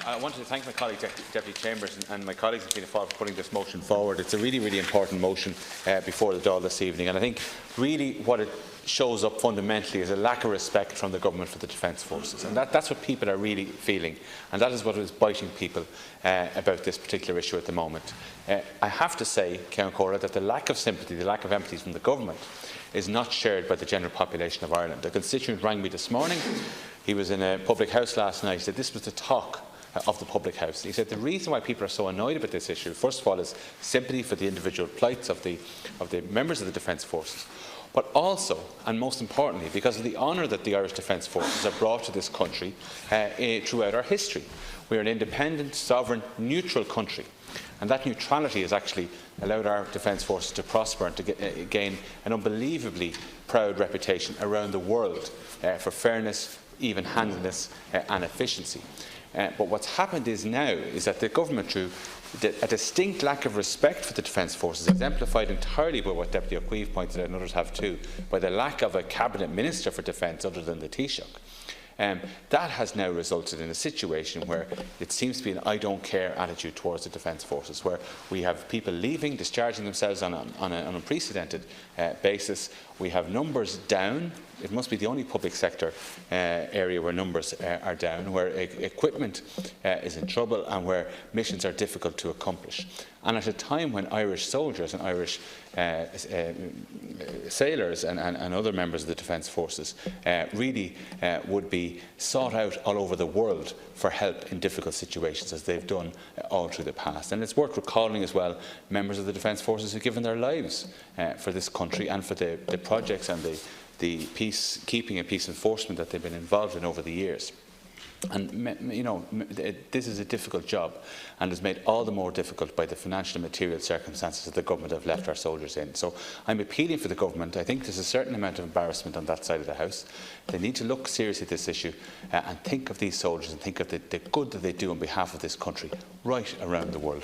I wanted to thank my colleague, Deputy Chambers, and my colleagues in Fianna Fáil for putting this motion forward. It's a really, really important motion before the Dáil this evening, and I think really what it shows up fundamentally is a lack of respect from the government for the Defence Forces, and that's what people are really feeling, and that is what is biting people about this particular issue at the moment. I have to say, Ceann Comhairle, that the lack of sympathy, the lack of empathy from the government is not shared by the general population of Ireland. A constituent rang me this morning. He was in a public house last night. He said this was the talk of the public house. He said the reason why people are so annoyed about this issue, first of all, is sympathy for the individual plights of the members of the Defence Forces, but also, and most importantly, because of the honour that the Irish Defence Forces have brought to this country throughout our history. We are an independent, sovereign, neutral country, and that neutrality has actually allowed our Defence Forces to prosper and to gain an unbelievably proud reputation around the world for fairness, even-handedness and efficiency. But what's happened is that the government, through a distinct lack of respect for the Defence Forces, exemplified entirely by what Deputy O'Keefe pointed out, and others have too, by the lack of a Cabinet Minister for Defence other than the Taoiseach. That has now resulted in a situation where it seems to be an I don't care attitude towards the Defence Forces, where we have people leaving, discharging themselves on an unprecedented basis. We have numbers down. It must be the only public sector area where numbers are down, where equipment is in trouble and where missions are difficult to accomplish. And at a time when Irish soldiers and Irish sailors and other members of the Defence Forces really would be sought out all over the world for help in difficult situations, as they've done all through the past. And it's worth recalling as well members of the Defence Forces who have given their lives for this country and for the projects and the peacekeeping and peace enforcement that they've been involved in over the years. And you know, this is a difficult job, and is made all the more difficult by the financial and material circumstances that the government have left our soldiers in. So I'm appealing for the government. I think there's a certain amount of embarrassment on that side of the House. They need to look seriously at this issue and think of these soldiers and think of the good that they do on behalf of this country right around the world.